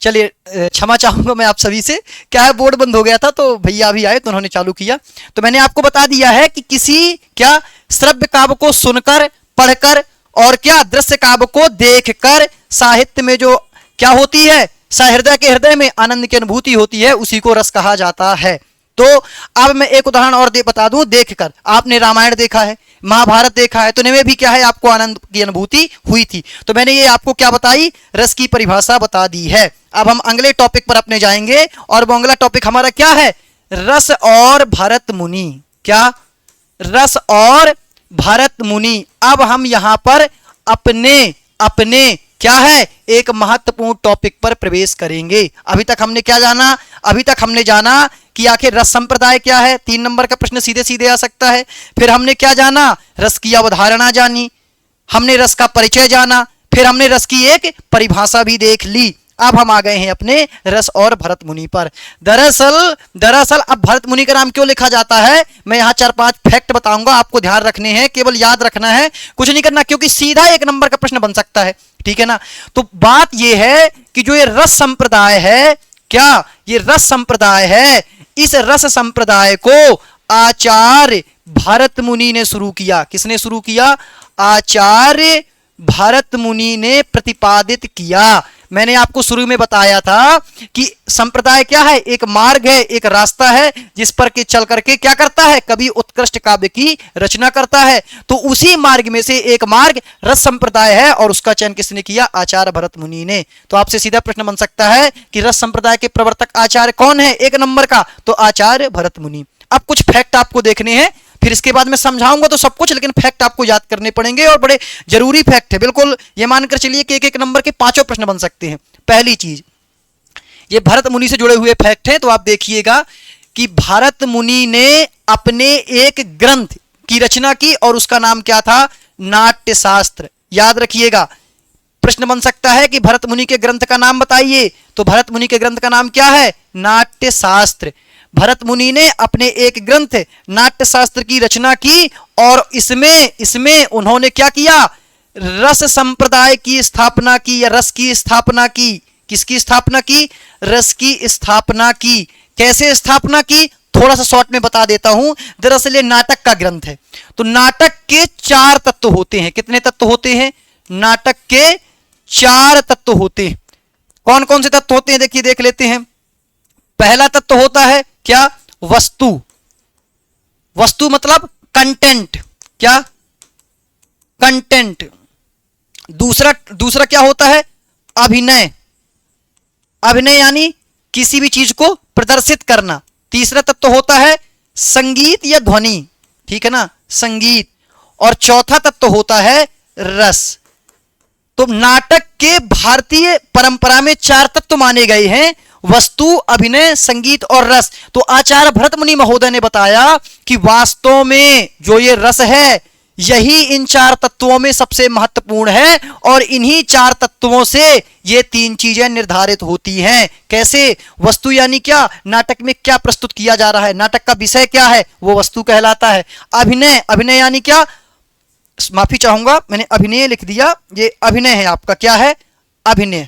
चलिए क्षमा चाहूंगा मैं आप सभी से, क्या है बोर्ड बंद हो गया था तो भैया अभी आए तो उन्होंने चालू किया। तो मैंने आपको बता दिया है कि किसी क्या श्रव्य काव्य को सुनकर, पढ़कर और क्या दृश्य काव्य को देखकर साहित्य में जो क्या होती है, सहृदय के हृदय में आनंद की अनुभूति होती है, उसी को रस कहा जाता है। तो अब मैं एक उदाहरण और बता दूं। देखकर आपने रामायण देखा है, महाभारत देखा है, तो इनमें भी क्या है आपको आनंद की अनुभूति हुई थी। तो मैंने ये आपको क्या बताई, रस की परिभाषा बता दी है। अब हम अगले टॉपिक पर अपने जाएंगे और वो अगला टॉपिक हमारा क्या है, रस और भरत मुनि। क्या, रस और भरत मुनि। अब हम यहां पर अपने क्या है एक महत्वपूर्ण टॉपिक पर प्रवेश करेंगे। अभी तक हमने क्या जाना, अभी तक हमने जाना कि आखिर रस संप्रदाय क्या है, 3 नंबर का प्रश्न सीधे सीधे आ सकता है। फिर हमने क्या जाना, रस की अवधारणा जानी, हमने रस का परिचय जाना, फिर हमने रस की एक परिभाषा भी देख ली। अब हम आ गए हैं अपने रस और भरत मुनि पर। दरअसल अब भरत मुनि का नाम क्यों लिखा जाता है, मैं यहाँ 4-5 फैक्ट बताऊंगा, आपको ध्यान रखने हैं, केवल याद रखना है, कुछ नहीं करना, क्योंकि सीधा 1 नंबर का प्रश्न बन सकता है, ठीक है ना। तो बात यह है कि जो ये रस संप्रदाय है, क्या ये रस संप्रदाय है, इस रस संप्रदाय को आचार्य भरत मुनि ने शुरू किया। किसने शुरू किया, आचार्य भरत मुनि ने प्रतिपादित किया। मैंने आपको शुरू में बताया था कि संप्रदाय क्या है, एक मार्ग है, एक रास्ता है जिस पर के चल करके क्या करता है, कभी उत्कृष्ट काव्य की रचना करता है। तो उसी मार्ग में से एक मार्ग रस संप्रदाय है और उसका चयन किसने किया, आचार्य भरत मुनि ने। तो आपसे सीधा प्रश्न बन सकता है कि रस संप्रदाय के प्रवर्तक आचार्य कौन है 1 नंबर का, तो आचार्य भरत मुनि। अब कुछ फैक्ट आपको देखने हैं, फिर इसके बाद मैं समझाऊंगा तो सब कुछ, लेकिन फैक्ट आपको याद करने पड़ेंगे और बड़े जरूरी फैक्ट है। बिल्कुल ये मानकर चलिए कि 1-1 नंबर के 5 प्रश्न बन सकते हैं। पहली चीज, ये भरत मुनि से जुड़े हुए फैक्ट हैं, तो आप देखिएगा कि भरत मुनि ने अपने एक ग्रंथ की रचना की और उसका नाम क्या था, नाट्य शास्त्र। याद रखिएगा, प्रश्न बन सकता है कि भरत मुनि के ग्रंथ का नाम बताइए, तो भरत मुनि के ग्रंथ का नाम क्या है, नाट्य शास्त्र। भरत मुनि ने अपने एक ग्रंथ नाट्य शास्त्र की रचना की और इसमें उन्होंने क्या किया, रस संप्रदाय की स्थापना की, या रस की स्थापना की। किसकी स्थापना की, रस की स्थापना की। कैसे स्थापना की, थोड़ा सा शॉर्ट में बता देता हूं। दरअसल ये नाटक का ग्रंथ है, तो नाटक के 4 तत्व होते हैं। कितने तत्व होते हैं, नाटक के 4 तत्व होते हैं। कौन कौन से तत्व होते हैं, देखिए देख लेते हैं। पहला तत्व होता है क्या, वस्तु। वस्तु मतलब कंटेंट, क्या, कंटेंट। दूसरा क्या होता है, अभिनय। अभिनय यानी किसी भी चीज को प्रदर्शित करना। तीसरा तत्व होता है संगीत या ध्वनि, ठीक है ना, संगीत। और चौथा तत्व होता है रस। तो नाटक के भारतीय परंपरा में 4 तत्व माने गए हैं, वस्तु, अभिनय, संगीत और रस। तो आचार्य भरत मुनि महोदय ने बताया कि वास्तव में जो ये रस है, यही इन 4 तत्वों में सबसे महत्वपूर्ण है और इन्हीं 4 तत्वों से ये 3 चीजें निर्धारित होती हैं। कैसे, वस्तु यानी क्या, नाटक में क्या प्रस्तुत किया जा रहा है, नाटक का विषय क्या है, वो वस्तु कहलाता है। अभिनय यानी क्या, माफी चाहूंगा मैंने अभिनय लिख दिया, ये अभिनय है आपका, क्या है, अभिनय।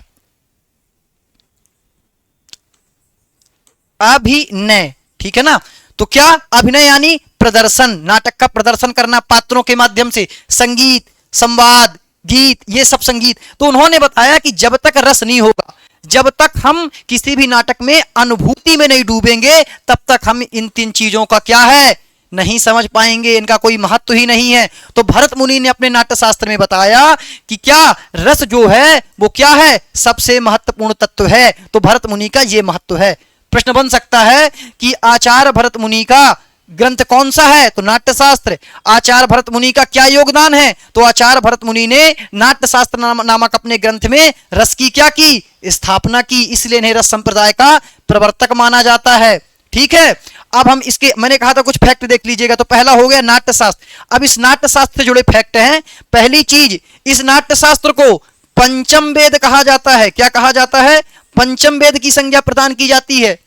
अभिनय, ठीक है ना। तो क्या, अभिनय यानी प्रदर्शन, नाटक का प्रदर्शन करना पात्रों के माध्यम से। संगीत, संवाद, गीत, ये सब संगीत। तो उन्होंने बताया कि जब तक रस नहीं होगा, जब तक हम किसी भी नाटक में अनुभूति में नहीं डूबेंगे, तब तक हम इन 3 चीजों का क्या है, नहीं समझ पाएंगे, इनका कोई महत्व ही नहीं है। तो भरत मुनि ने अपने नाट्य शास्त्र में बताया कि क्या, रस जो है वो क्या है, सबसे महत्वपूर्ण तत्व है। तो भरत मुनि का ये महत्व है। प्रश्न बन सकता है कि आचार्य भरत मुनि का ग्रंथ कौन सा है, तो नाट्य शास्त्र। आचार्य भरत मुनि का क्या योगदान है, तो आचार्य भरत मुनि ने नाट्य शास्त्र नामक अपने ग्रंथ में रस की क्या की, स्थापना की, इसलिए इन्हें रस संप्रदाय का प्रवर्तक माना जाता है। ठीक है, अब हम इसके, मैंने कहा था कुछ फैक्ट देख लीजिएगा। तो पहला हो गया नाट्य शास्त्र। अब इस नाट्य शास्त्र से जुड़े फैक्ट हैं। पहली चीज, इस नाट्य शास्त्र को पंचम वेद कहा जाता है। क्या कहा जाता है, पंचम वेद की संज्ञा प्रदान की जाती है।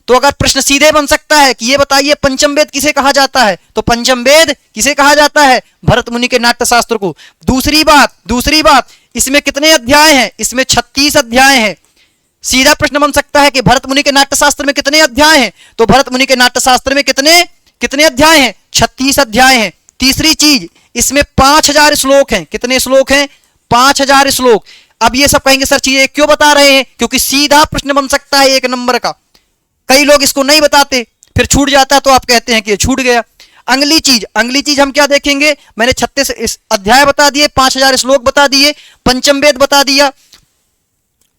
तो अगर प्रश्न सीधे बन सकता है कि ये बताइए पंचम वेद किसे कहा जाता है, तो पंचम वेद किसे कहा जाता है, भरत मुनि के नाट्य शास्त्र को। दूसरी बात, इसमें कितने अध्याय हैं, इसमें 36 अध्याय हैं। सीधा प्रश्न बन सकता है कि भरत मुनि के नाट्यशास्त्र में कितने अध्याय हैं, तो भरत मुनि के नाट्यशास्त्र में कितने कितने अध्याय हैं, 36 अध्याय हैं। तीसरी चीज, इसमें 5000 श्लोक हैं। कितने श्लोक हैं, 5000 श्लोक। अब ये सब कहेंगे सर चीजें क्यों बता रहे हैं, क्योंकि सीधा प्रश्न बन सकता है 1 नंबर का। कई लोग इसको नहीं बताते, फिर छूट जाता है तो आप कहते हैं कि ये छूट गया। अगली चीज हम क्या देखेंगे, मैंने 36 अध्याय बता दिए, 5000 श्लोक बता दिए, पंचम वेद बता दिया।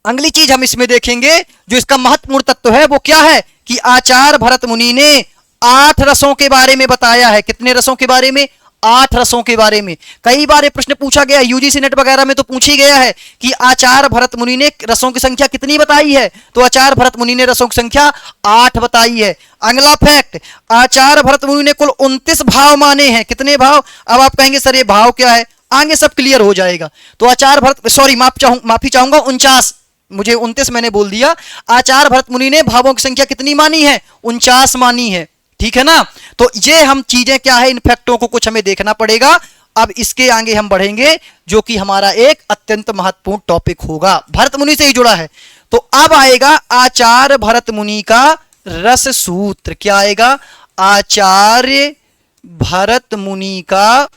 अगली चीज हम इसमें देखेंगे जो इसका महत्वपूर्ण तत्व है वो क्या है कि आचार्य भरत मुनि ने 8 रसों के बारे में बताया है। कितने रसों के बारे में, 8 रसों के बारे में। कई बार प्रश्न पूछा गया, यूजीसी नेट वगैरह में तो पूछ ही गया है कि आचार्य भरत मुनि ने रसों की संख्या कितनी बताई है, तो आचार्य भरत मुनि ने रसों की संख्या 8 बताई है। अगला फैक्ट, आचार्य भरत मुनि ने कुल 29 भाव माने हैं। कितने भाव, अब आप कहेंगे सर ये भाव क्या है, आगे सब क्लियर हो जाएगा। तो आचार्य भरत, सॉरी माफी चाहूंगा, 49, मुझे 29 मैंने बोल दिया। आचार्य भरत मुनि ने भावों की संख्या कितनी मानी है, 49 मानी है। ठीक है ना, तो ये हम चीजें क्या है, इन फैक्टों को कुछ हमें देखना पड़ेगा। अब इसके आगे हम बढ़ेंगे जो कि हमारा एक अत्यंत महत्वपूर्ण टॉपिक होगा, भरत मुनि से ही जुड़ा है। तो अब आएगा आचार्य भरत मुनि का रस सूत्र। क्या आएगा, आचार्य भरत मुनि का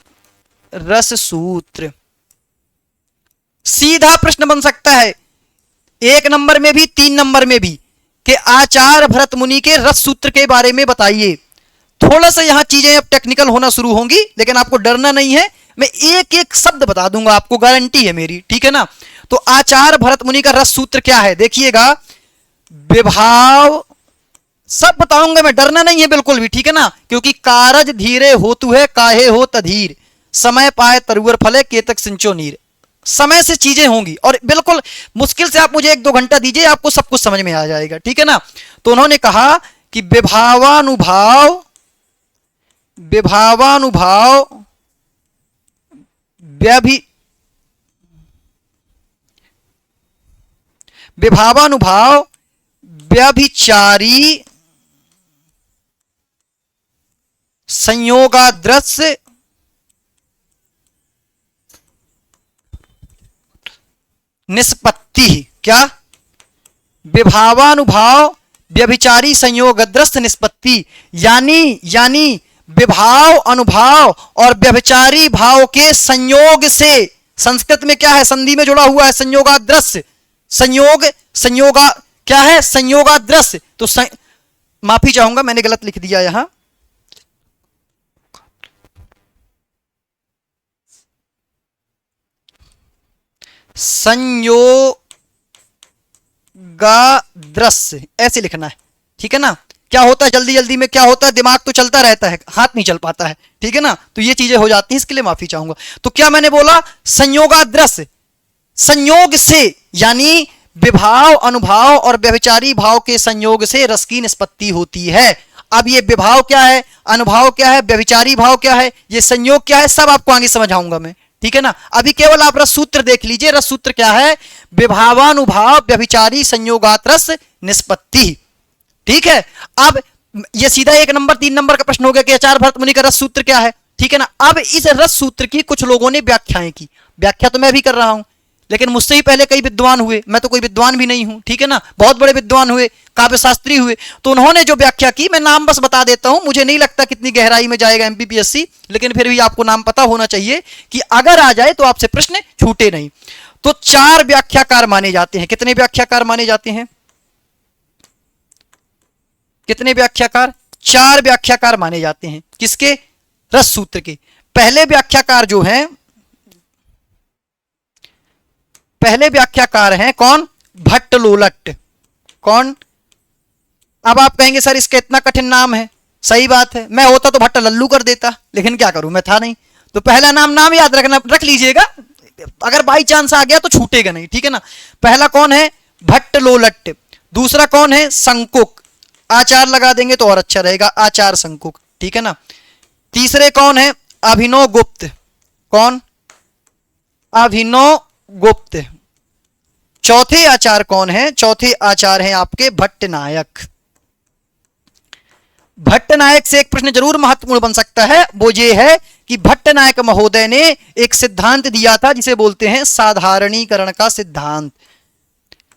रस सूत्र। सीधा प्रश्न बन सकता है 1 नंबर में भी 3 नंबर में भी कि आचार्य भरत मुनि के रस सूत्र के बारे में बताइए। थोड़ा सा यहां चीजें अब टेक्निकल होना शुरू होंगी, लेकिन आपको डरना नहीं है, मैं एक एक शब्द बता दूंगा, आपको गारंटी है मेरी। ठीक है ना, तो आचार्य भरत मुनि का रस सूत्र क्या है, देखिएगा। विभाव सब बताऊंगा मैं, डरना नहीं है बिल्कुल भी। ठीक है ना, क्योंकि कारज धीरे होतु है काहे हो तधीर, समय पाए तरुवर फले केतक सिंचो नीर। समय से चीजें होंगी और बिल्कुल मुश्किल से आप मुझे 1-2 घंटा दीजिए, आपको सब कुछ समझ में आ जाएगा। ठीक है ना, तो उन्होंने कहा कि विभावानुभाव व्यभिचारी संयोगाद्रस्य निष्पत्ति। क्या, विभावानुभाव व्यभिचारी संयोगद्रस्त निष्पत्ति, यानी विभाव अनुभाव और व्यभिचारी भाव के संयोग से, संस्कृत में क्या है, संधि में जुड़ा हुआ है, संयोगाद्रस्य। संयोगा क्या है, संयोगाद्रस्य। तो माफी चाहूंगा मैंने गलत लिख दिया यहां, संयोगाद्रस्य ऐसे लिखना है। ठीक है ना, क्या होता है जल्दी जल्दी में, क्या होता है दिमाग तो चलता रहता है, हाथ नहीं चल पाता है। ठीक है ना, तो ये चीजें हो जाती हैं, इसके लिए माफी चाहूंगा। तो क्या मैंने बोला, संयोगाद्रस्य, संयोग से, यानी विभाव अनुभाव और व्यभिचारी भाव के संयोग से रस की निष्पत्ति होती है। अब ये विभाव क्या है, अनुभाव क्या है, व्यभिचारी भाव क्या है, ये संयोग क्या है, सब आपको आगे समझाऊंगा मैं। ठीक है ना, अभी केवल आप रस सूत्र देख लीजिए। रस सूत्र क्या है, विभावानुभाव व्यभिचारी संयोगात रस निष्पत्ति। ठीक है, अब ये सीधा 1 नंबर 3 नंबर का प्रश्न हो गया कि आचार्य भरत मुनि का रस सूत्र क्या है। ठीक है ना, अब इस रस सूत्र की कुछ लोगों ने व्याख्याएं की, व्याख्या तो मैं भी कर रहा हूं, लेकिन मुझसे ही पहले कई विद्वान हुए, मैं तो कोई विद्वान भी नहीं हूं। ठीक है ना, बहुत बड़े विद्वान हुए, काव्य शास्त्री हुए, तो उन्होंने जो व्याख्या की, मैं नाम बस बता देता हूं, मुझे नहीं लगता कितनी गहराई में जाएगा एमपीपीएससी, लेकिन फिर भी आपको नाम पता होना चाहिए कि अगर आ जाए तो आपसे प्रश्न छूटे नहीं। तो 4 व्याख्याकार माने जाते हैं। कितने व्याख्याकार माने जाते हैं, कितने व्याख्याकार, 4 व्याख्याकार माने जाते हैं। किसके, रस सूत्र के। पहले व्याख्याकार जो हैं, पहले व्याख्याकार हैं कौन, भट्टलोलट। कौन, अब आप कहेंगे सर इसका इतना कठिन नाम है, सही बात है, मैं होता तो भट्ट लल्लू कर देता, लेकिन क्या करूं, मैं था नहीं। तो पहला नाम याद रखना, रख लीजिएगा, अगर बाई चांस आ गया तो छूटेगा नहीं। ठीक है ना, पहला कौन है, भट्टलोलट। दूसरा कौन है, संकुक, आचार लगा देंगे तो और अच्छा रहेगा, आचार संकुक। ठीक है ना, तीसरे कौन है, अभिनव गुप्त। कौन, अभिनव गुप्त। चौथे आचार कौन है, चौथे आचार हैं आपके भट्टनायक। भट्टनायक से एक प्रश्न जरूर महत्वपूर्ण बन सकता है, वो ये है कि भट्टनायक महोदय ने एक सिद्धांत दिया था जिसे बोलते हैं साधारणीकरण का सिद्धांत।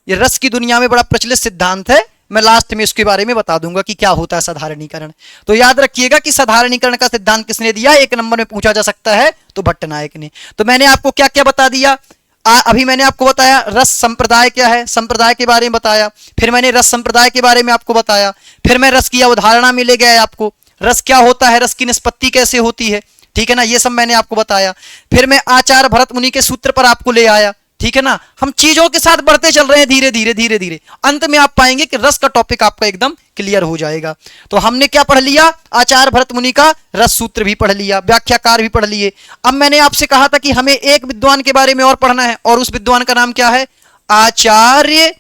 ये रस की दुनिया में बड़ा प्रचलित सिद्धांत है। मैं लास्ट में इसके बारे में बता दूंगा कि क्या होता है साधारणीकरण। तो याद रखिएगा कि साधारणीकरण का सिद्धांत किसने दिया, एक नंबर में पूछा जा सकता है तो भट्टनायक ने। तो मैंने आपको क्या क्या बता दिया, अभी मैंने आपको बताया रस संप्रदाय क्या है, संप्रदाय के बारे में बताया, फिर मैंने रस संप्रदाय के बारे में आपको बताया, फिर मैं रस की अवधारणा में ले गया आपको, रस क्या होता है, रस की निष्पत्ति कैसे होती है, ठीक है ना, ये सब मैंने आपको बताया। फिर मैं आचार्य भरत मुनि के सूत्र पर आपको ले आया, ठीक है ना। हम चीजों के साथ बढ़ते चल रहे हैं धीरे धीरे धीरे धीरे, अंत में आप पाएंगे कि रस का टॉपिक आपका एकदम क्लियर हो जाएगा। तो हमने क्या पढ़ लिया, आचार्य भरत मुनि का रस सूत्र भी पढ़ लिया, व्याख्याकार भी पढ़ लिए। अब मैंने आपसे कहा था कि हमें एक विद्वान के बारे में और पढ़ना है, और उस विद्वान का नाम क्या है, आचार्य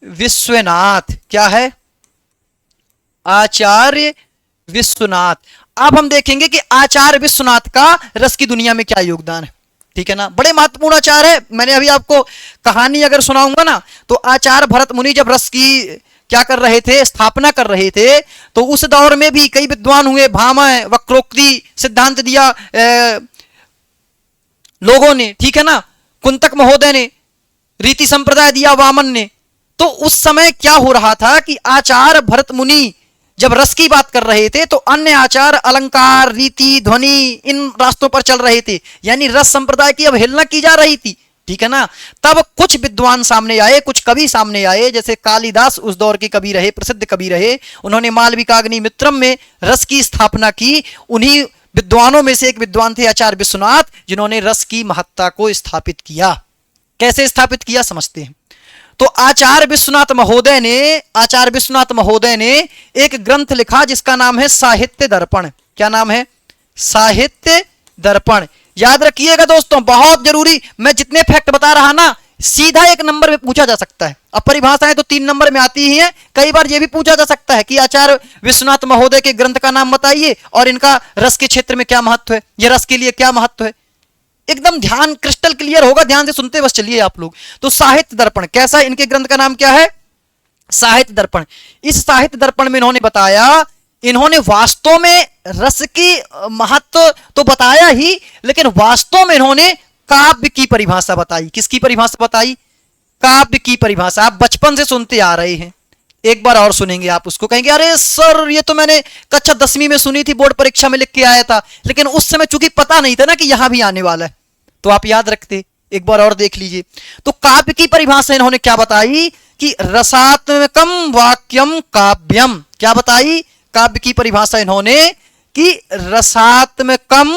विश्वनाथ। क्या है, आचार्य विश्वनाथ। अब हम देखेंगे कि आचार्य विश्वनाथ का रस की दुनिया में क्या योगदान है, ठीक है ना। बड़े महत्वपूर्ण आचार्य है। मैंने अभी आपको कहानी अगर सुनाऊंगा ना, तो आचार्य भरत मुनि जब रस की क्या कर रहे थे, स्थापना कर रहे थे, तो उस दौर में भी कई विद्वान हुए, भामह वक्रोक्ति सिद्धांत दिया लोगों ने, ठीक है ना, कुंतक महोदय ने रीति संप्रदाय दिया, वामन ने। तो उस समय क्या हो रहा था कि आचार्य भरत मुनि जब रस की बात कर रहे थे तो अन्य आचार, अलंकार, रीति, ध्वनि, इन रास्तों पर चल रहे थे, यानी रस संप्रदाय की अवहेलना की जा रही थी, ठीक है ना। तब कुछ विद्वान सामने आए, कुछ कवि सामने आए, जैसे कालिदास उस दौर के कवि रहे, प्रसिद्ध कवि रहे। उन्होंने मालविकाग्नि मित्रम में रस की स्थापना की। उन्हीं विद्वानों में से एक विद्वान थे आचार्य विश्वनाथ, जिन्होंने रस की महत्ता को स्थापित किया। कैसे स्थापित किया समझते हैं। तो आचार्य विश्वनाथ महोदय ने एक ग्रंथ लिखा जिसका नाम है साहित्य दर्पण। क्या नाम है, साहित्य दर्पण। याद रखिएगा दोस्तों, बहुत जरूरी। मैं जितने फैक्ट बता रहा ना, सीधा एक नंबर में पूछा जा सकता है। अब परिभाषाएं तो 3 नंबर में आती ही हैं, कई बार यह भी पूछा जा सकता है कि आचार्य विश्वनाथ महोदय के ग्रंथ का नाम बताइए और इनका रस के क्षेत्र में क्या महत्व है, यह रस के लिए क्या महत्व है। एकदम ध्यान क्रिस्टल क्लियर होगा, ध्यान से सुनते बस चलिए आप लोग। तो साहित्य दर्पण कैसा, इनके ग्रंथ का नाम क्या है, साहित्य दर्पण। इस साहित्य दर्पण में इन्होंने बताया, इन्होंने वास्तव में रस की महत्व तो बताया ही, लेकिन वास्तव में इन्होंने काव्य की परिभाषा बताई। किसकी परिभाषा बताई, काव्य की परिभाषा। आप बचपन से सुनते आ रहे हैं, एक बार और सुनेंगे आप उसको, कहेंगे अरे सर ये तो मैंने कक्षा 10वीं में सुनी थी, बोर्ड परीक्षा में लिख के आया था, लेकिन उस समय चूंकि पता नहीं था ना कि यहां भी आने वाला है, तो आप याद रखते। एक बार और देख लीजिए। तो काव्य की परिभाषा इन्होंने क्या बताई कि रसात्मकम वाक्यम काव्यम। क्या बताई, काव्य की परिभाषा इन्होंने कि रसात्मकम,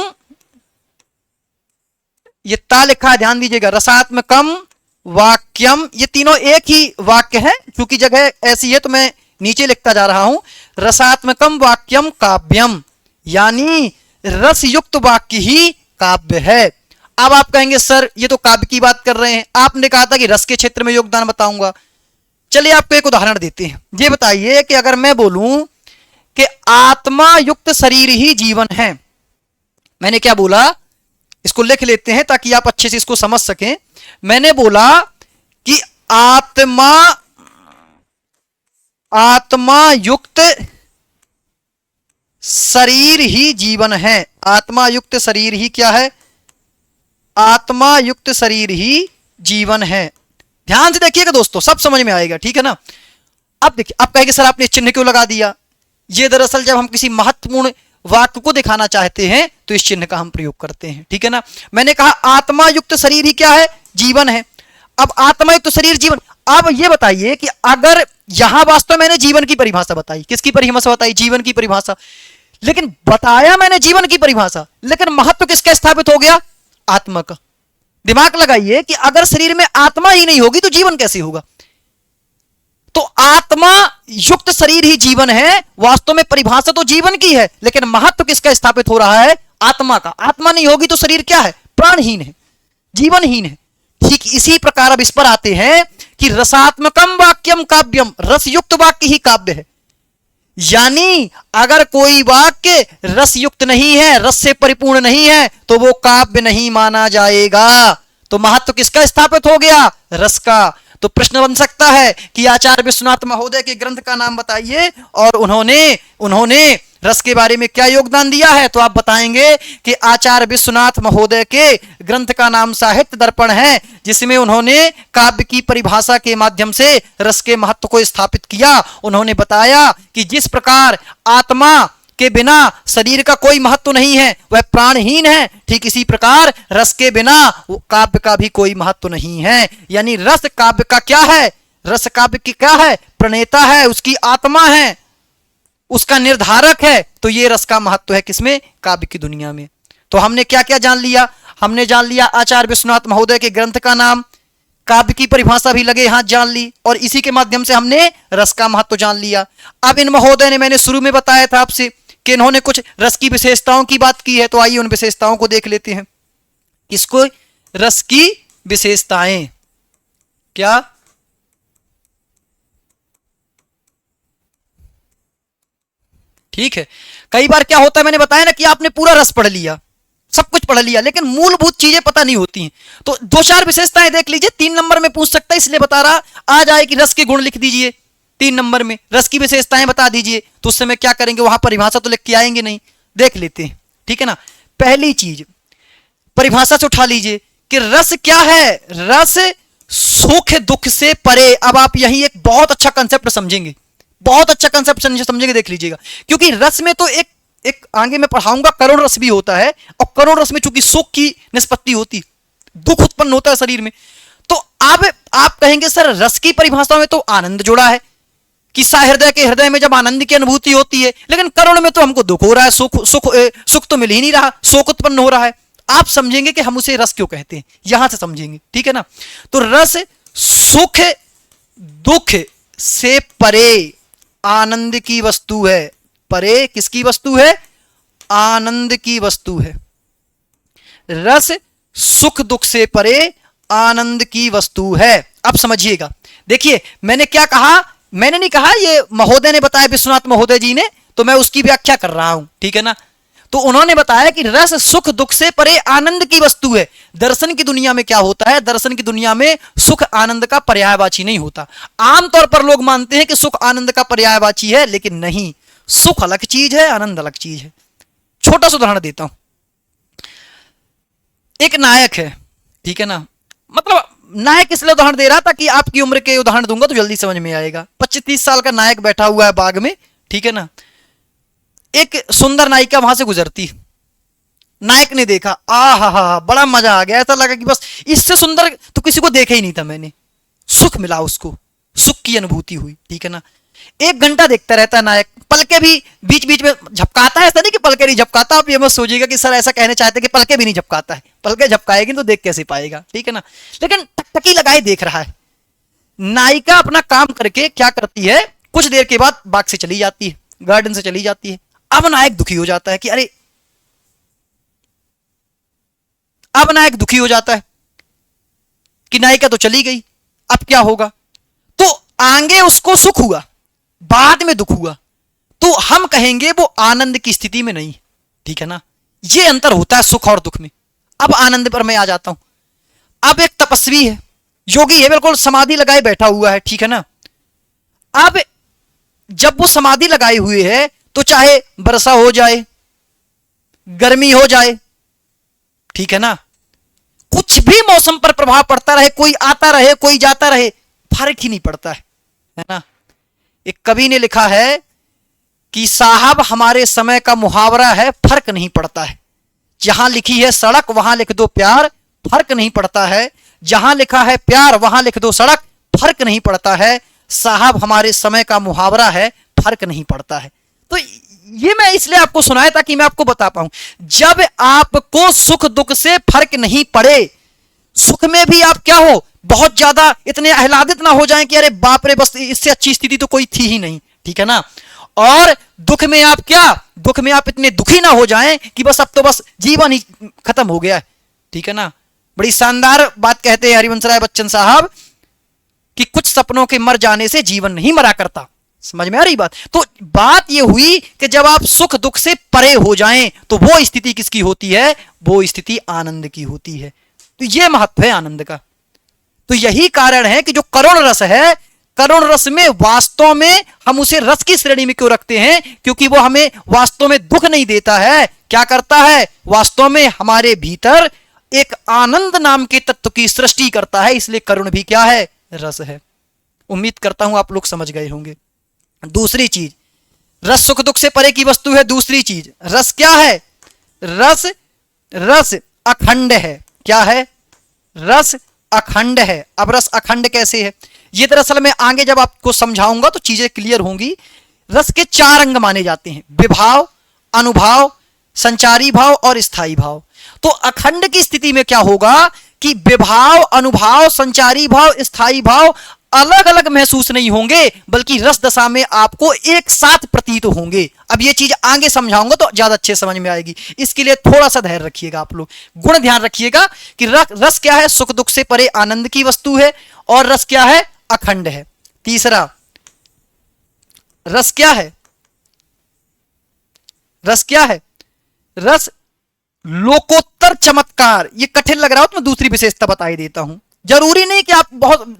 ये ता लिखा है ध्यान दीजिएगा, रसात्मकम वाक्यम, ये तीनों एक ही वाक्य है, क्योंकि जगह ऐसी है तो मैं नीचे लिखता जा रहा हूं। रसात्मकम वाक्यम काव्यम, यानी रस युक्त वाक्य ही काव्य है। अब आप कहेंगे सर ये तो काव्य की बात कर रहे हैं, आपने कहा था कि रस के क्षेत्र में योगदान बताऊंगा। चलिए आपको एक उदाहरण देते हैं। ये बताइए कि अगर मैं बोलूं कि आत्मा युक्त शरीर ही जीवन है, मैंने क्या बोला, इसको लिख लेते हैं ताकि आप अच्छे से इसको समझ सकें। मैंने बोला कि आत्मा युक्त शरीर ही जीवन है। आत्मा युक्त शरीर ही क्या है, आत्मा युक्त शरीर ही जीवन है। ध्यान से देखिएगा दोस्तों, सब समझ में आएगा, ठीक है ना। अब देखिए, आप कहेंगे सर आपने चिन्ह क्यों लगा दिया। ये दरअसल जब हम किसी महत्वपूर्ण वाक्य को दिखाना चाहते हैं तो इस चिन्ह का हम प्रयोग करते हैं, ठीक है ना। मैंने कहा आत्मा युक्त शरीर ही क्या है, जीवन है। अब आत्मा युक्त शरीर जीवन। अब ये बताइए कि अगर यहां वास्तव मैंने जीवन की परिभाषा बताई, किसकी परिभाषा बताई, जीवन की परिभाषा, लेकिन बताया मैंने जीवन की परिभाषा, लेकिन महत्व किसका स्थापित हो गया, आत्मा का। दिमाग लगाइए कि अगर शरीर में आत्मा ही नहीं होगी तो जीवन कैसे होगा। तो आत्मा युक्त शरीर ही जीवन है, वास्तव में परिभाषा तो जीवन की है, लेकिन महत्व किसका स्थापित हो रहा है, आत्मा का। आत्मा नहीं होगी तो शरीर क्या है, प्राणहीन है, जीवनहीन है। ठीक इसी प्रकार अब इस पर आते हैं कि रसात्मकम वाक्यम काव्यम, रस युक्त वाक्य ही काव्य है। यानी अगर कोई वाक्य रस युक्त नहीं है, रस से परिपूर्ण नहीं है, तो वो काव्य नहीं माना जाएगा। तो महत्व किसका स्थापित हो गया, रस का। तो प्रश्न बन सकता है कि आचार्य विश्वनाथ महोदय के ग्रंथ का नाम बताइए, और उन्होंने रस के बारे में क्या योगदान दिया है, तो आप बताएंगे कि आचार्य विश्वनाथ महोदय के ग्रंथ का नाम साहित्य दर्पण है, जिसमें उन्होंने काव्य की परिभाषा के माध्यम से रस के महत्व को स्थापित किया। उन्होंने बताया कि जिस प्रकार आत्मा के बिना शरीर का कोई महत्व नहीं है, वह प्राणहीन है, ठीक इसी प्रकार रस के बिना काव्य का भी कोई महत्व नहीं है। यानी रस काव्य का क्या है, रस काव्य की क्या है, प्रणेता है, उसकी आत्मा है, उसका निर्धारक है। तो ये रस का महत्व है किसमें, काव्य की दुनिया में। तो हमने क्या क्या जान लिया, हमने जान लिया आचार्य विश्वनाथ महोदय के ग्रंथ का नाम, काव्य की परिभाषा भी लगे हाथ जान ली, और इसी के माध्यम से हमने रस का महत्व जान लिया। अब इन महोदय ने, मैंने शुरू में बताया था आपसे कि इन्होंने कुछ रस की विशेषताओं की बात की है, तो आइए उन विशेषताओं को देख लेते हैं। किसको, रस की विशेषताएं। क्या, ठीक है। कई बार क्या होता है, मैंने बताया ना कि आपने पूरा रस पढ़ लिया, सब कुछ पढ़ लिया, लेकिन मूलभूत चीजें पता नहीं होती हैं। तो दो चार विशेषताएं देख लीजिए, 3 नंबर में पूछ सकता है, इसलिए बता रहा। आ जाए कि रस के गुण लिख दीजिए, 3 नंबर में रस की विशेषताएं बता दीजिए, तो उस समय क्या करेंगे, वहां परिभाषा तो लिख के आएंगे नहीं, देख लेते हैं, ठीक है ना। पहली चीज परिभाषा से उठा लीजिए कि रस क्या है, रस सुख दुख से परे। अब आप यही एक बहुत अच्छा कंसेप्ट समझेंगे, बहुत अच्छा कंसेप्ट समझेंगे, देख लीजिएगा। क्योंकि रस में तो एक आगे मैं पढ़ाऊंगा करुण रस भी होता है, और करुण रस में चूंकि सुख की निष्पत्ति होती, दुख उत्पन्न होता है शरीर में। तो अब आप कहेंगे सर रस की परिभाषा में तो आनंद जुड़ा है, कि सहृदय के हृदय में जब आनंद की अनुभूति होती है, लेकिन करुण में तो हमको दुख हो रहा है, सुख तो मिल ही नहीं रहा, शोक उत्पन्न हो रहा है। आप समझेंगे कि हम उसे रस क्यों कहते हैं, यहां से समझेंगे, ठीक है ना। तो रस सुख दुख से परे आनंद की वस्तु है। परे किसकी वस्तु है, आनंद की वस्तु है। रस सुख दुख से परे आनंद की वस्तु है। अब समझिएगा, देखिए मैंने क्या कहा, मैंने नहीं कहा, ये महोदय ने बताया, विश्वनाथ महोदय जी ने, तो मैं उसकी व्याख्या कर रहा हूं, ठीक है ना। तो उन्होंने बताया कि रस सुख दुख से परे आनंद की वस्तु है। दर्शन की दुनिया में क्या होता है, दर्शन की दुनिया में सुख आनंद का पर्यायवाची नहीं होता। आमतौर पर लोग मानते हैं कि सुख आनंद का पर्यायवाची है, लेकिन नहीं, सुख अलग चीज है, आनंद अलग चीज है। छोटा सा उदाहरण देता हूं। एक नायक है, ठीक है ना, मतलब नायक इसलिए उदाहरण दे रहा था कि आपकी उम्र के उदाहरण दूंगा तो जल्दी समझ में आएगा। 25-30 साल का नायक बैठा हुआ है बाग में, ठीक है ना। एक सुंदर नायिका वहां से गुजरती, नायक ने देखा, हा, बड़ा मजा आ गया, ऐसा लगा कि बस इससे सुंदर तो किसी को देखा ही नहीं था मैंने। सुख मिला उसको, सुख की अनुभूति हुई, ठीक है ना। 1 घंटा देखता रहता है नायक, पलके भी बीच बीच में झपकाता है, ऐसा नहीं कि पलके नहीं झपकाता। आप ये मत सोचिएगा कि सर ऐसा कहने चाहते कि पलके भी नहीं झपकाता है, पलके झपकाएगी तो देख कैसे पाएगा, ठीक है ना। लेकिन टकटकी लगाए देख रहा है। नायिका अपना काम करके क्या करती है, कुछ देर के बाद बाग से चली जाती है, गार्डन से चली जाती है। अब नायक दुखी हो जाता है कि अरे, अब नायक दुखी हो जाता है कि नायिका तो चली गई, अब क्या होगा। तो आगे उसको सुख हुआ, बाद में दुख हुआ, तो हम कहेंगे वो आनंद की स्थिति में नहीं, ठीक है ना। ये अंतर होता है सुख और दुख में। अब आनंद पर मैं आ जाता हूं। अब एक तपस्वी है, योगी है, बिल्कुल समाधि लगाए बैठा हुआ है, ठीक है ना। अब जब वो समाधि लगाए हुए है, तो चाहे वर्षा हो जाए, गर्मी हो जाए, ठीक है ना, कुछ भी मौसम पर प्रभाव पड़ता रहे, कोई आता रहे कोई जाता रहे, फर्क ही नहीं पड़ता है ना। एक कवि ने लिखा है कि साहब हमारे समय का मुहावरा है, फर्क नहीं पड़ता है। जहां लिखी है सड़क वहां लिख दो प्यार, फर्क नहीं पड़ता है। जहां लिखा है प्यार वहां लिख दो सड़क, फर्क नहीं पड़ता है। साहब हमारे समय का मुहावरा है, फर्क नहीं पड़ता है। तो ये मैं इसलिए आपको सुनाया था कि मैं आपको बता पाऊं, जब आपको सुख दुख से फर्क नहीं पड़े, सुख में भी आप क्या हो, बहुत ज्यादा इतने आह्लादित ना हो जाएं कि अरे बाप रे, बस इससे अच्छी स्थिति तो कोई थी ही नहीं, ठीक है ना। और दुख में आप क्या, दुख में आप इतने दुखी ना हो जाएं कि बस अब तो बस जीवन ही खत्म हो गया है, ठीक है ना। बड़ी शानदार बात कहते हैं हरिवंश राय बच्चन साहब कि कुछ सपनों के मर जाने से जीवन नहीं मरा करता। समझ में आ रही बात। तो बात यह हुई कि जब आप सुख दुख से परे हो जाएं, तो वो स्थिति किसकी होती है, वो स्थिति आनंद की होती है। तो यह महत्व है आनंद का। तो यही कारण है कि जो करुण रस है, करुण रस में वास्तव में हम उसे रस की श्रेणी में क्यों रखते हैं? क्योंकि वो हमें वास्तव में दुख नहीं देता है। क्या करता है? वास्तव में हमारे भीतर एक आनंद नाम के तत्व की सृष्टि करता है, इसलिए करुण भी क्या है? रस है। उम्मीद करता हूं आप लोग समझ गए होंगे। दूसरी चीज, रस सुख दुख से परे की वस्तु है। दूसरी चीज, रस क्या है? रस रस अखंड है। क्या है? रस अखंड है। अब रस अखंड कैसे है? ये दरअसल मैं आगे जब आपको समझाऊंगा तो चीजें क्लियर होंगी। रस के 4 अंग माने जाते हैं, विभाव, अनुभाव, संचारी भाव और स्थायी भाव। तो अखंड की स्थिति में क्या होगा कि विभाव, अनुभाव, संचारी भाव, स्थायी भाव अलग अलग महसूस नहीं होंगे, बल्कि रस दशा में आपको एक साथ प्रतीत होंगे। अब ये चीज आगे समझाऊंगा तो ज्यादा अच्छे समझ में आएगी। इसके लिए थोड़ा सा धैर्य रखिएगा, आप लोग गुण ध्यान रखिएगा कि रस क्या है? सुख दुख से परे आनंद की वस्तु है। और रस क्या है? अखंड है। तीसरा, रस क्या है? रस क्या है? रस लोकोत्तर चमत्कार। ये कठिन लग रहा हो तो मैं दूसरी विशेषता बता ही देता हूं। जरूरी नहीं कि आप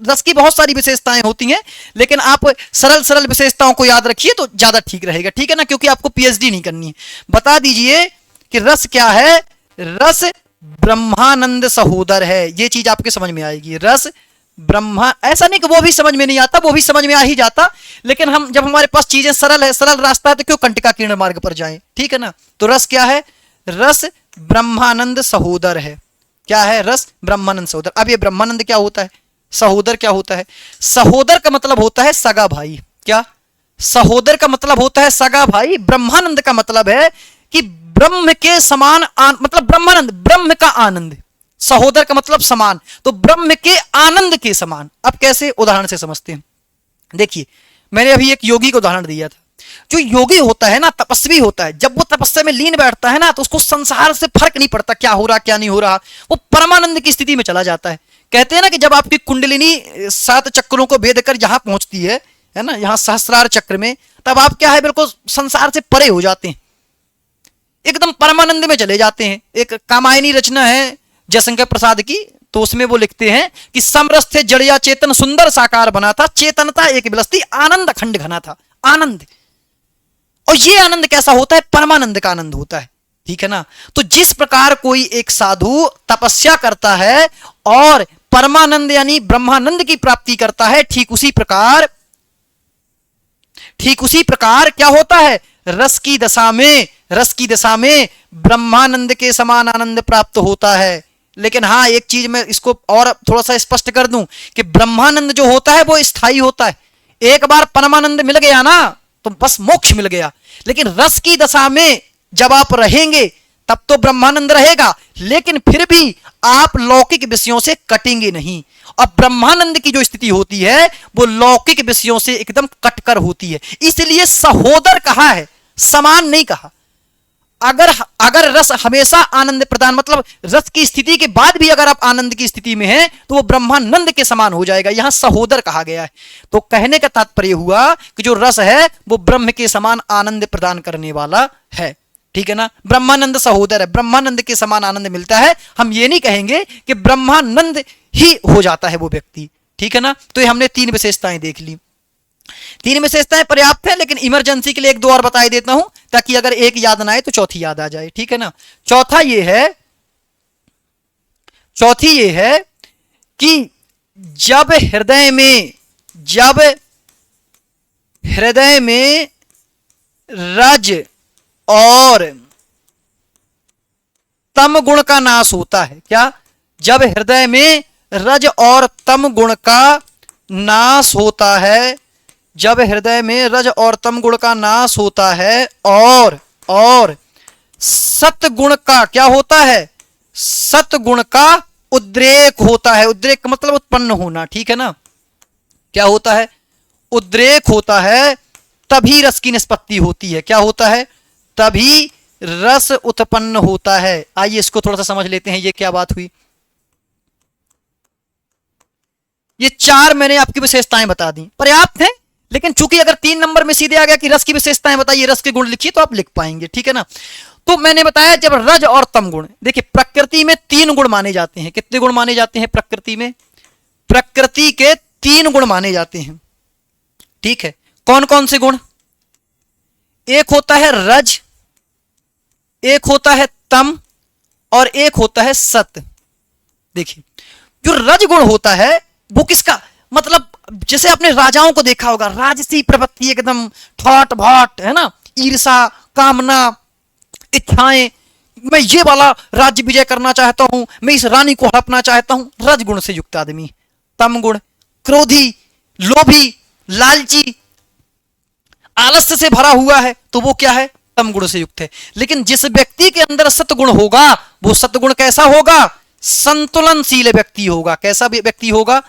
रस की बहुत सारी विशेषताएं होती हैं, लेकिन आप सरल सरल विशेषताओं को याद रखिए तो ज्यादा ठीक रहेगा, ठीक है ना? क्योंकि आपको पीएचडी नहीं करनी है। बता दीजिए कि रस क्या है? रस ब्रह्मानंद सहोदर है। ये चीज आपके समझ में आएगी। रस ब्रह्मा, ऐसा नहीं कि वो भी समझ में नहीं आता, वो भी समझ में आ ही जाता, लेकिन हम जब हमारे पास चीजें सरल है, सरल रास्ता है, तो क्यों कंटका किरण मार्ग पर जाएं, ठीक है ना? तो रस क्या है? रस ब्रह्मानंद सहोदर है। क्या है? रस ब्रह्मानंद सहोदर। अब ये ब्रह्मानंद क्या होता है? सहोदर क्या होता है? सहोदर का मतलब होता है सगा भाई। क्या? सहोदर का मतलब होता है सगा भाई। ब्रह्मानंद का मतलब है कि ब्रह्म के समान मतलब ब्रह्मानंद, ब्रह्म का आनंद। सहोदर का मतलब समान, तो ब्रह्म के आनंद के समान। अब कैसे? उदाहरण से समझते हैं। देखिए, मैंने अभी एक योगी का उदाहरण दिया था। जो योगी होता है ना, तपस्वी होता है, जब वो तपस्या में लीन बैठता है ना, तो उसको संसार से फर्क नहीं पड़ता क्या हो रहा क्या नहीं हो रहा, वो परमानंद की स्थिति में चला जाता है। कहते हैं ना कि जब आपकी कुंडलिनी 7 चक्रों को भेद कर जहां पहुंचती है ना, यहां सहस्रार चक्र में, तब आप क्या है? बिल्कुल संसार से परे हो जाते हैं, एकदम परमानंद में चले जाते हैं। एक कामायनी रचना है जयशंकर प्रसाद की, तो उसमें वो लिखते हैं कि समरस थे जड़िया चेतन सुंदर साकार बना था, चेतनता एक विलसती आनंद अखंड घना था। आनंद, और ये आनंद कैसा होता है? परमानंद का आनंद होता है, ठीक है ना? तो जिस प्रकार कोई एक साधु तपस्या करता है और परमानंद यानी ब्रह्मानंद की प्राप्ति करता है, ठीक उसी प्रकार क्या होता है? रस की दशा में ब्रह्मानंद के समान आनंद प्राप्त होता है। लेकिन हाँ, एक चीज मैं इसको और थोड़ा सा स्पष्ट कर दूं कि ब्रह्मानंद जो होता है वो स्थायी होता है। एक बार परमानंद मिल गया ना तो बस मोक्ष मिल गया। लेकिन रस की दशा में जब आप रहेंगे तब तो ब्रह्मानंद रहेगा, लेकिन फिर भी आप लौकिक विषयों से कटेंगे नहीं। और ब्रह्मानंद की जो स्थिति होती है वो लौकिक विषयों से एकदम कटकर होती है। इसलिए सहोदर कहा है, समान नहीं कहा। अगर रस हमेशा आनंद प्रदान, मतलब रस की स्थिति के बाद भी अगर आप आनंद की स्थिति में हैं तो वो ब्रह्मानंद के समान हो जाएगा। यहां सहोदर कहा गया है। तो कहने का तात्पर्य हुआ कि जो रस है वो ब्रह्म के समान आनंद प्रदान करने वाला है, ठीक है ना? ब्रह्मानंद सहोदर है, ब्रह्मानंद के समान आनंद मिलता है। हम ये नहीं कहेंगे कि ब्रह्मानंद ही हो जाता है वो व्यक्ति, ठीक है ना? तो ये हमने 3 विशेषताएं देख ली। 3 विशेषताएं पर्याप्त है, लेकिन इमरजेंसी के लिए 1-2 और बता देता हूं, ताकि अगर एक याद ना आए तो चौथी याद आ जाए, ठीक है ना? चौथी ये है कि जब हृदय में रज और तम गुण का नाश होता है। क्या? जब हृदय में रज और तम गुण का नाश होता है, जब हृदय में रज और तम गुण का नाश होता है और सतगुण का क्या होता है? सतगुण का उद्रेक होता है। उद्रेक का मतलब उत्पन्न होना, ठीक है ना? क्या होता है? उद्रेक होता है, तभी रस की निष्पत्ति होती है। क्या होता है? तभी रस उत्पन्न होता है। आइए इसको थोड़ा सा समझ लेते हैं, ये क्या बात हुई। ये 4 मैंने आपकी विशेषताएं बता दी, पर्याप्त है। लेकिन चूंकि अगर 3 नंबर में सीधे आ गया कि रस की विशेषताएं बताइए, रस के गुण लिखिए, तो आप लिख पाएंगे, ठीक है ना? तो मैंने बताया जब रज और तम गुण, देखिए प्रकृति में 3 गुण माने जाते हैं। कितने गुण माने जाते हैं प्रकृति में? प्रकृति के 3 गुण माने जाते हैं। ठीक है, कौन कौन से गुण? एक होता है रज, एक होता है तम, और एक होता है सत। देखिए, जो रज गुण होता है वो किसका, मतलब जैसे आपने राजाओं को देखा होगा, राजसी प्रवृत्ति एकदम ठॉट भाट, है ना, ईर्षा, कामना, इच्छाएं, मैं ये वाला राज्य विजय करना चाहता हूं, मैं इस रानी को हड़पना चाहता हूं, रज गुण से युक्त आदमी। तम गुण, क्रोधी, लोभी, लालची, आलस्य से भरा हुआ है, तो वो क्या है, तम गुण से युक्त है। लेकिन जिस व्यक्ति के अंदर सतगुण होगा, वो सतगुण कैसा होगा, संतुलनशील व्यक्ति होगा। कैसा व्यक्ति होगा,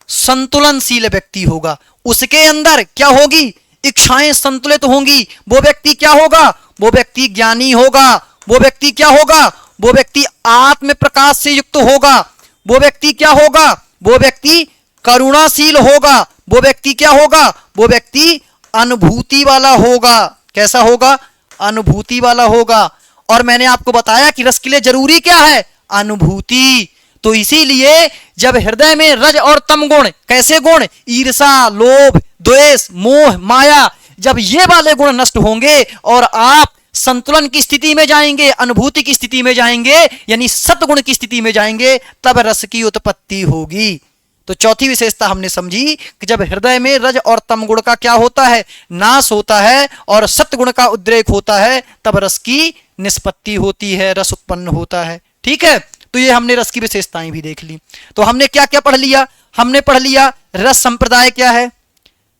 संतुलनशील व्यक्ति होगा। उसके अंदर क्या होगी, इच्छाएं संतुलित होंगी। वो व्यक्ति क्या होगा, वो व्यक्ति ज्ञानी होगा। वो व्यक्ति क्या होगा, वो व्यक्ति आत्म प्रकाश से युक्त होगा। वो व्यक्ति क्या होगा, वो व्यक्ति करुणाशील होगा। वो व्यक्ति क्या होगा, वो व्यक्ति अनुभूति वाला होगा। कैसा होगा, अनुभूति वाला होगा। और मैंने आपको बताया कि रस के लिए जरूरी क्या है, अनुभूति। तो इसीलिए जब हृदय में रज और तम गुण, कैसे गुण, ईर्षा, लोभ, द्वेष, मोह, माया, जब ये वाले गुण नष्ट होंगे और आप संतुलन की स्थिति में जाएंगे, अनुभूति की स्थिति में जाएंगे, यानी सतगुण की स्थिति में जाएंगे, तब रस की उत्पत्ति होगी। तो चौथी विशेषता हमने समझी कि जब हृदय में रज और तम गुण का क्या होता है, नाश होता है, और सतगुण का उद्रेक होता है, तब रस की निष्पत्ति होती है, रस उत्पन्न होता है। ठीक है, तो ये हमने रस की विशेषताएं भी देख ली। तो हमने क्या क्या पढ़ लिया, हमने पढ़ लिया रस संप्रदाय क्या है,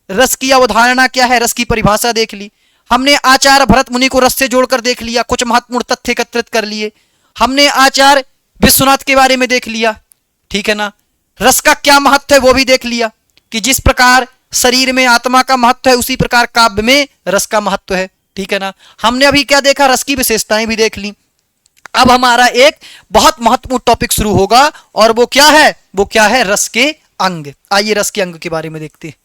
रस की अवधारणा क्या है, रस की परिभाषा देख ली। हमने आचार्य भरत मुनि को रस से जोड़कर देख लिया, कुछ महत्वपूर्ण तथ्य एकत्रित कर लिए। हमने आचार्य विश्वनाथ के बारे में देख लिया, ठीक है ना। रस का क्या महत्व है वो भी देख लिया, कि जिस प्रकार शरीर में आत्मा का महत्व है, उसी प्रकार काव्य में रस का महत्व है, ठीक है ना। हमने अभी क्या देखा, रस की विशेषताएं भी देख ली। अब हमारा एक बहुत महत्वपूर्ण टॉपिक शुरू होगा, और वो क्या है, वो क्या है, रस के अंग। आइए रस के अंग के बारे में देखते हैं।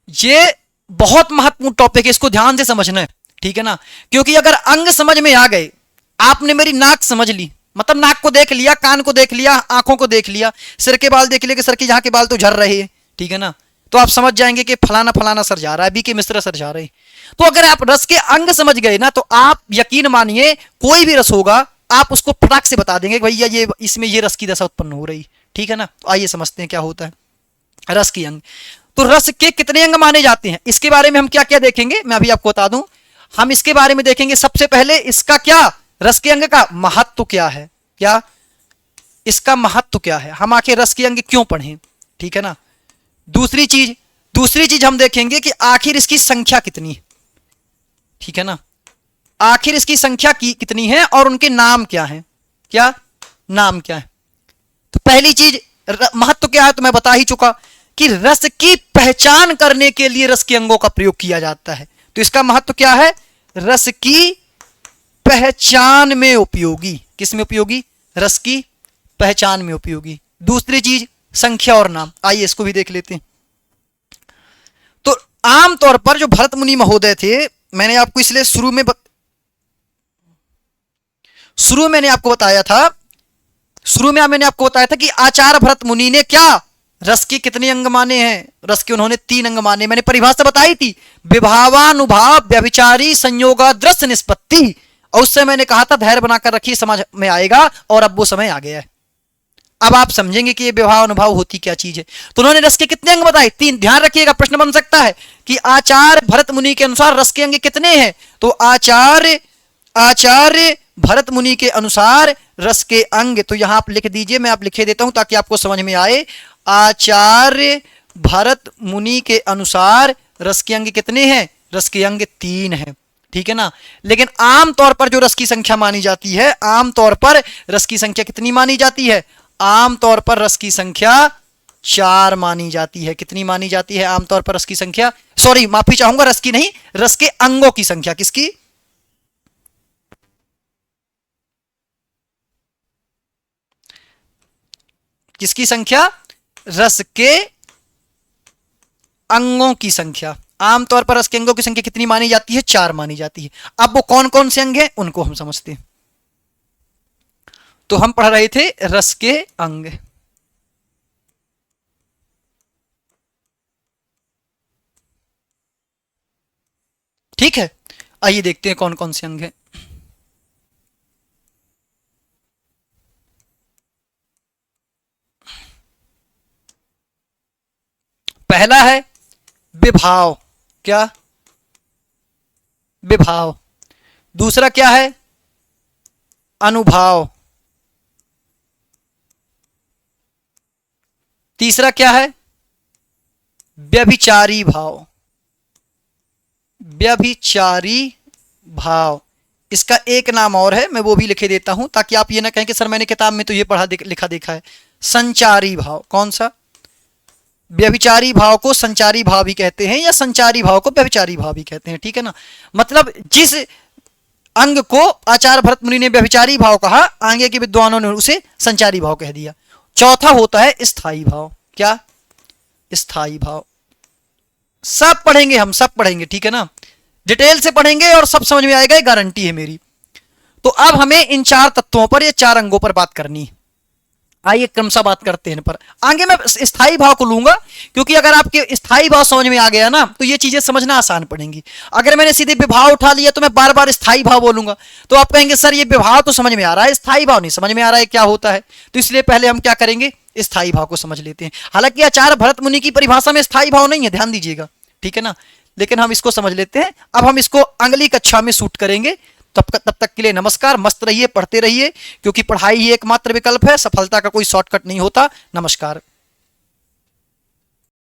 ये बहुत महत्वपूर्ण टॉपिक है, इसको ध्यान से समझना है, ठीक है ना। क्योंकि अगर अंग समझ में आ गए, आपने मेरी नाक समझ ली, मतलब नाक को देख लिया, कान को देख लिया, आंखों को देख लिया, सिर के बाल देख लिया कि सर के यहाँ के बाल तो झड़ रहे हैं, ठीक है ना, तो आप समझ जाएंगे कि फलाना फलाना सर जा रहा है, बी के मिश्रा सर जा रहे हैं। तो अगर आप रस के अंग समझ गए ना, तो आप यकीन मानिए कोई भी रस होगा, आप उसको फटाक से बता देंगे भैया ये इसमें ये रस की दशा उत्पन्न हो रही, ठीक है ना। तो आइए समझते हैं क्या होता है रस के अंग। तो रस के कितने अंग माने जाते हैं, इसके बारे में हम क्या क्या देखेंगे, मैं अभी आपको बता दूं। हम इसके बारे में देखेंगे सबसे पहले इसका क्या, रस के अंग का महत्व क्या है, क्या इसका महत्व क्या है, हम आखिर रस के अंग क्यों पढ़ें, ठीक है ना। दूसरी चीज हम देखेंगे कि आखिर इसकी संख्या कितनी है, ठीक है ना, आखिर इसकी संख्या कितनी है और उनके नाम क्या है, क्या नाम क्या है। तो पहली चीज महत्व क्या है, तो मैं बता ही चुका कि रस की पहचान करने के लिए रस के अंगों का प्रयोग किया जाता है। तो इसका महत्व क्या है, रस की पहचान में उपयोगी, किस में उपयोगी, रस की पहचान में उपयोगी। दूसरी चीज संख्या और नाम, आइए इसको भी देख लेते हैं। तो आमतौर पर जो भरत मुनि महोदय थे, मैंने आपको इसलिए शुरू में मैंने आपको बताया था कि आचार्य भरत मुनि ने क्या रस के कितने अंग माने हैं, रस के उन्होंने 3 अंग माने। मैंने परिभाषा बताई थी, विभावानुभाव व्यभिचारी संयोगा दृश्य निष्पत्ति, और उससे मैंने कहा था धैर्य बनाकर रखिए, समझ में आएगा। और अब वो समय आ गया है, अब आप समझेंगे कि ये विभाव अनुभव होती क्या चीज है। तो उन्होंने रस के कितने अंग बताए, 3। ध्यान रखिएगा, प्रश्न बन सकता है कि आचार्य भरत मुनि के अनुसार रस के अंग कितने हैं। तो आचार्य भरत मुनि के अनुसार रस के अंग, तो यहां आप लिख दीजिए, मैं आप लिखे देता हूं ताकि आपको समझ में आए। आचार्य भरत मुनि के अनुसार रस के अंग कितने हैं, रस के अंग 3 हैं, ठीक है ना। लेकिन आमतौर पर जो रस की संख्या मानी जाती है, आमतौर पर रस की संख्या कितनी मानी जाती है, आमतौर पर रस की संख्या 4 मानी जाती है। कितनी मानी जाती है आमतौर पर रस की संख्या, सॉरी माफी चाहूंगा, रस की नहीं, रस के अंगों की संख्या, किसकी, किसकी संख्या, रस के अंगों की संख्या। आमतौर पर रस के अंगों की संख्या कितनी मानी जाती है, 4 मानी जाती है। अब वो कौन कौन से अंग हैं उनको हम समझते हैं। तो हम पढ़ रहे थे रस के अंग। ठीक है, आइए देखते हैं कौन कौन से अंग हैं। पहला है विभाव। क्या? विभाव। दूसरा क्या है? अनुभाव। तीसरा क्या है? व्यभिचारी भाव। व्यभिचारी भाव। इसका एक नाम और है, मैं वो भी लिखे देता हूं ताकि आप ये ना कहें कि सर मैंने किताब में तो ये पढ़ा लिखा देखा है। संचारी भाव। कौन सा? व्यभिचारी भाव को संचारी भाव भी कहते हैं, या संचारी भाव को व्यभिचारी भाव भी कहते हैं। ठीक है ना, मतलब जिस अंग को आचार्य भरत मुनि ने व्यभिचारी भाव कहा, आगे के विद्वानों ने उसे संचारी भाव कह दिया। चौथा होता है स्थायी भाव। क्या? स्थायी भाव। सब पढ़ेंगे, हम सब पढ़ेंगे, ठीक है ना, डिटेल से पढ़ेंगे और सब समझ में आएगा, ये गारंटी है मेरी। तो अब हमें इन चार तत्वों पर, ये चार अंगों पर बात करनी है। आइए क्रमशः बात करते हैं इन पर। आगे मैं स्थायी भाव को लूंगा, क्योंकि अगर आपके स्थायी भाव समझ में आ गया ना तो ये चीजें समझना आसान पड़ेंगी। अगर मैंने सीधे विभाव उठा लिया तो मैं बार बार स्थायी भाव बोलूंगा, तो आप कहेंगे सर ये विभाव तो समझ में आ रहा है, स्थायी भाव नहीं समझ में आ रहा है क्या होता है। तो इसलिए पहले हम क्या करेंगे, स्थायी भाव को समझ लेते हैं। हालांकि आचार्य भरत मुनि की परिभाषा में स्थायी भाव नहीं है, ध्यान दीजिएगा, ठीक है ना, लेकिन हम इसको समझ लेते हैं। अब हम इसको अगली कक्षा में शूट करेंगे। तब तक के लिए नमस्कार। मस्त रहिए, पढ़ते रहिए, क्योंकि पढ़ाई ही एकमात्र विकल्प है, सफलता का कोई शॉर्टकट नहीं होता। नमस्कार।